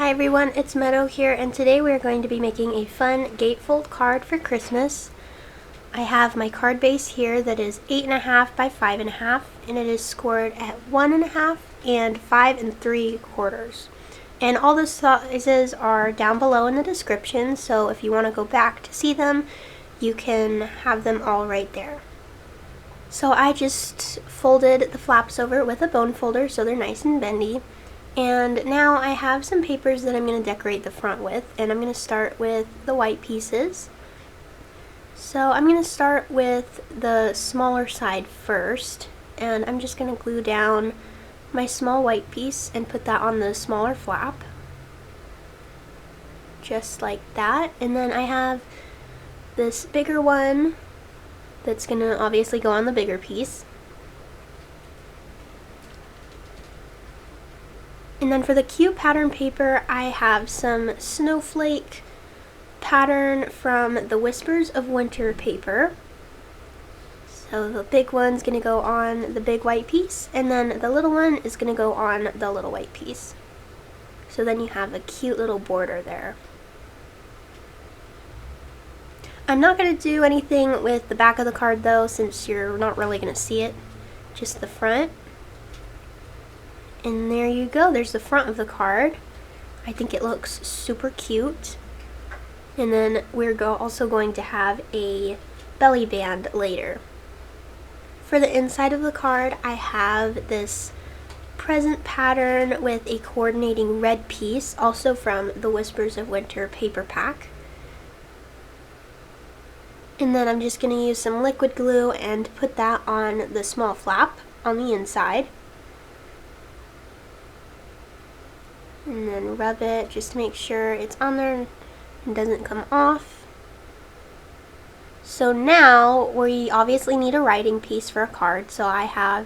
Hi everyone, it's Meadow here, and today we're going to be making a fun gatefold card for Christmas. I have my card base here that is 8.5 by 5.5, and it is scored at 1.5 and 5 3/4. And all the sizes are down below in the description, so if you want to go back to see them, you can have them all right there. So I just folded the flaps over with a bone folder so they're nice and bendy. And now I have some papers that I'm going to decorate the front with, and I'm going to start with the white pieces. So I'm going to start with the smaller side first, and I'm just going to glue down my small white piece and put that on the smaller flap. Just like that. And then I have this bigger one that's going to obviously go on the bigger piece. And then for the cute pattern paper, I have some snowflake pattern from the Whispers of Winter paper. So the big one's going to go on the big white piece, and then the little one is going to go on the little white piece. So then you have a cute little border there. I'm not going to do anything with the back of the card though, since you're not really going to see it, just the front. And there you go, there's the front of the card. I think it looks super cute. And then we're also going to have a belly band later. For the inside of the card, I have this present pattern with a coordinating red piece, also from the Whispers of Winter paper pack. And then I'm just going to use some liquid glue and put that on the small flap on the inside. And then rub it just to make sure it's on there and doesn't come off. So now we obviously need a writing piece for a card, so I have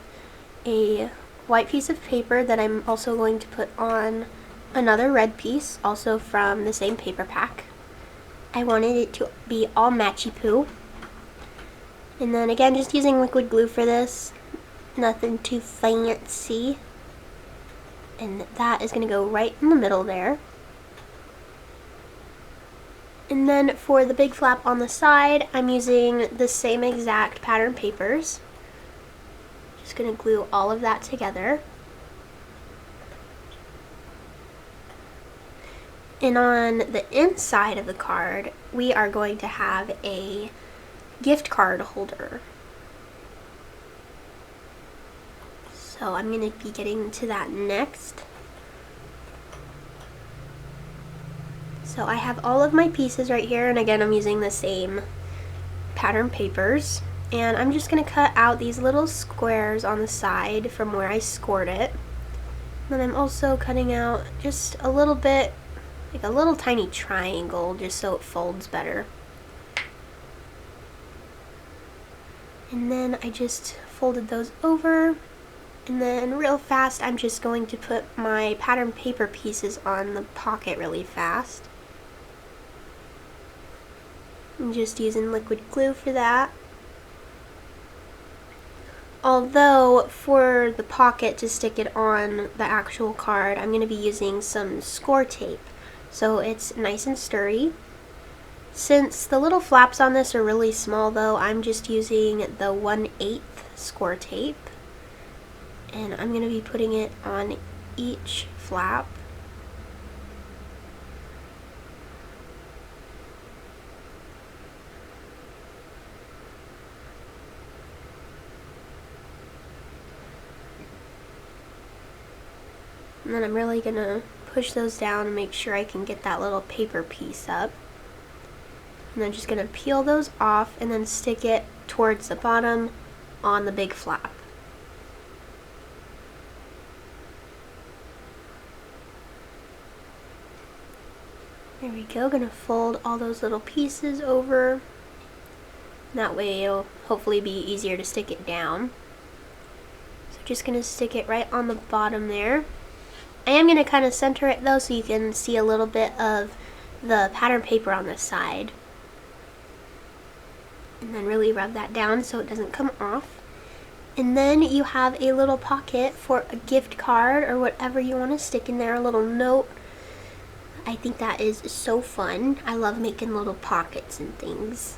a white piece of paper that I'm also going to put on another red piece, also from the same paper pack. I wanted it to be all matchy-poo. And then again, just using liquid glue for this, nothing too fancy. And that is going to go right in the middle there. And then for the big flap on the side, I'm using the same exact pattern papers. Just going to glue all of that together. And on the inside of the card, we are going to have a gift card holder. So I'm going to be getting to that next. So I have all of my pieces right here, and again I'm using the same pattern papers. And I'm just going to cut out these little squares on the side from where I scored it. Then I'm also cutting out just a little bit, like a little tiny triangle, just so it folds better. And then I just folded those over. And then real fast, I'm just going to put my pattern paper pieces on the pocket really fast. I'm just using liquid glue for that. Although for the pocket to stick it on the actual card, I'm going to be using some score tape, so it's nice and sturdy. Since the little flaps on this are really small though, I'm just using the 1/8 score tape. And I'm going to be putting it on each flap. And then I'm really going to push those down and make sure I can get that little paper piece up. And I'm just going to peel those off and then stick it towards the bottom on the big flap. There we go, gonna fold all those little pieces over. That way it'll hopefully be easier to stick it down. So just gonna stick it right on the bottom there. I am gonna kind of center it though, so you can see a little bit of the pattern paper on the side. And then really rub that down so it doesn't come off. And then you have a little pocket for a gift card or whatever you want to stick in there, a little note. I think that is so fun. I love making little pockets and things.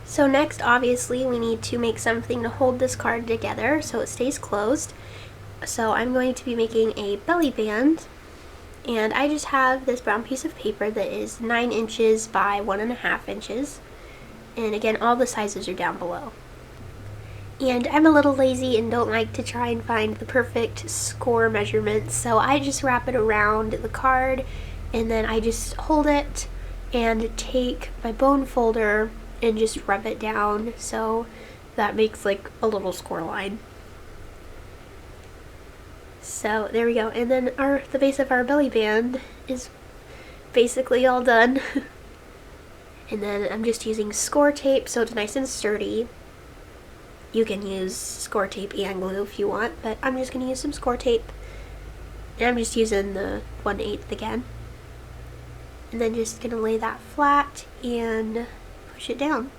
So next, obviously, we need to make something to hold this card together so it stays closed. So I'm going to be making a belly band, and I just have this brown piece of paper that is 9 inches by 1.5 inches. And again, all the sizes are down below. And I'm a little lazy and don't like to try and find the perfect score measurements, so I just wrap it around the card, and then I just hold it and take my bone folder and just rub it down so that makes like a little score line. So there we go, and then the base of our belly band is basically all done. And then I'm just using score tape so it's nice and sturdy. You can use score tape and glue if you want, but I'm just going to use some score tape. And I'm just using the 1/8 again. And then just going to lay that flat and push it down.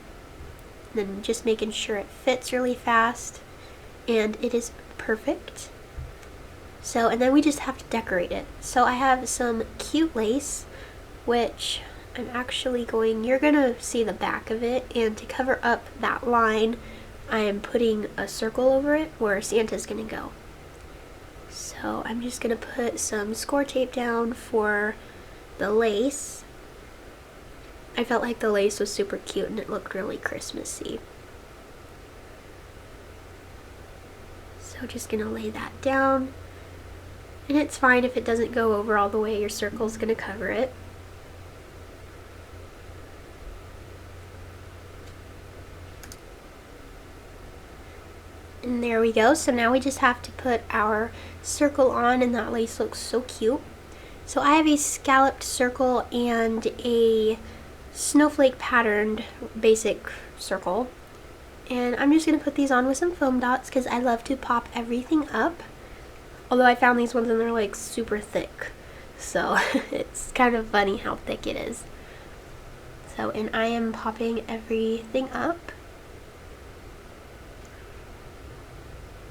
And then just making sure it fits really fast. And it is perfect. So, and then we just have to decorate it. So I have some cute lace, which I'm actually you're going to see the back of it. And to cover up that line, I am putting a circle over it where Santa's gonna go. So I'm just gonna put some score tape down for the lace. I felt like the lace was super cute and it looked really Christmassy. So just gonna lay that down. And it's fine if it doesn't go over all the way, your circle's gonna cover it. And there we go. So now we just have to put our circle on, and that lace looks so cute. So I have a scalloped circle and a snowflake patterned basic circle. And I'm just going to put these on with some foam dots because I love to pop everything up. Although I found these ones and they're like super thick. So it's kind of funny how thick it is. So, and I am popping everything up.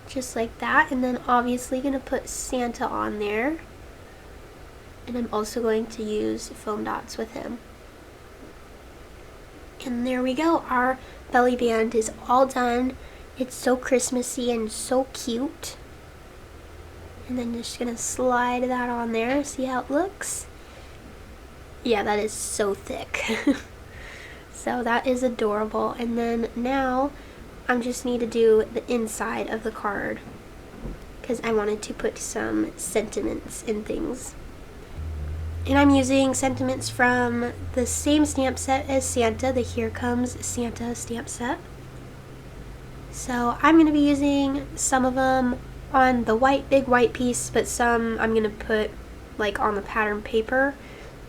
Just like that, and then obviously going to put Santa on there, and I'm also going to use foam dots with him. And there we go, our belly band is all done. It's so Christmassy and so cute. And then just going to slide that on there, see how it looks. Yeah, that is so thick. So that is adorable. And then now I just need to do the inside of the card because I wanted to put some sentiments and things. And I'm using sentiments from the same stamp set as Santa, the Here Comes Santa stamp set. So I'm going to be using some of them on the big white piece, but some I'm going to put like on the pattern paper.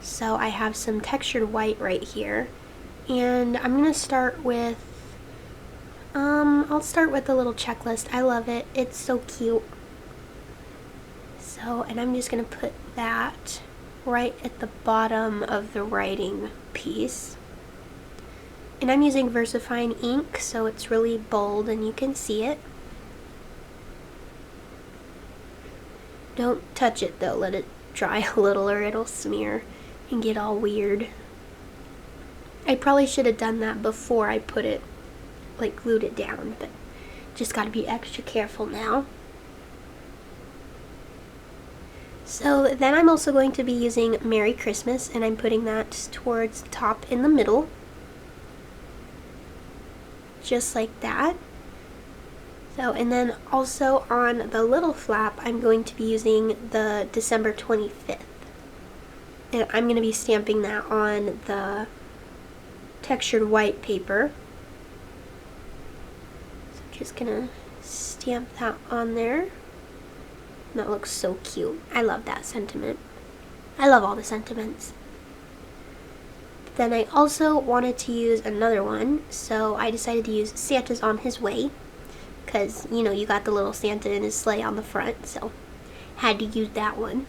So I have some textured white right here. And I'm going to start with I'll start with the little checklist. I love it. It's so cute. So, and I'm just going to put that right at the bottom of the writing piece. And I'm using VersaFine ink, so it's really bold and you can see it. Don't touch it though. Let it dry a little or it'll smear and get all weird. I probably should have done that before I put it, like glued it down, but just got to be extra careful now. So then I'm also going to be using Merry Christmas, and I'm putting that towards the top in the middle, just like that. So, and then also on the little flap I'm going to be using the December 25th, and I'm going to be stamping that on the textured white paper. Just gonna stamp that on there. That looks so cute. I love that sentiment. I love all the sentiments. Then I also wanted to use another one, so I decided to use Santa's on His Way, because you know you got the little Santa in his sleigh on the front, so had to use that one.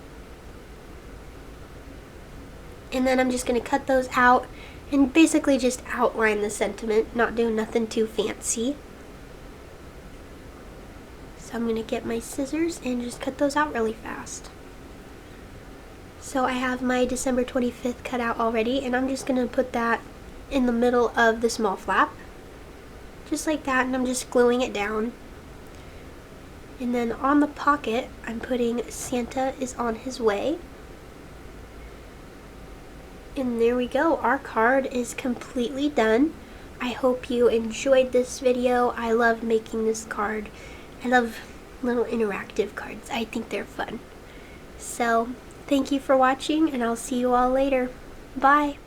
And then I'm just gonna cut those out and basically just outline the sentiment, not do nothing too fancy. So I'm going to get my scissors and just cut those out really fast. So I have my December 25th cut out already, and I'm just going to put that in the middle of the small flap. Just like that, and I'm just gluing it down. And then on the pocket, I'm putting Santa is on his way. And there we go, our card is completely done. I hope you enjoyed this video. I love making this card. I love little interactive cards. I think they're fun. So, thank you for watching, and I'll see you all later. Bye!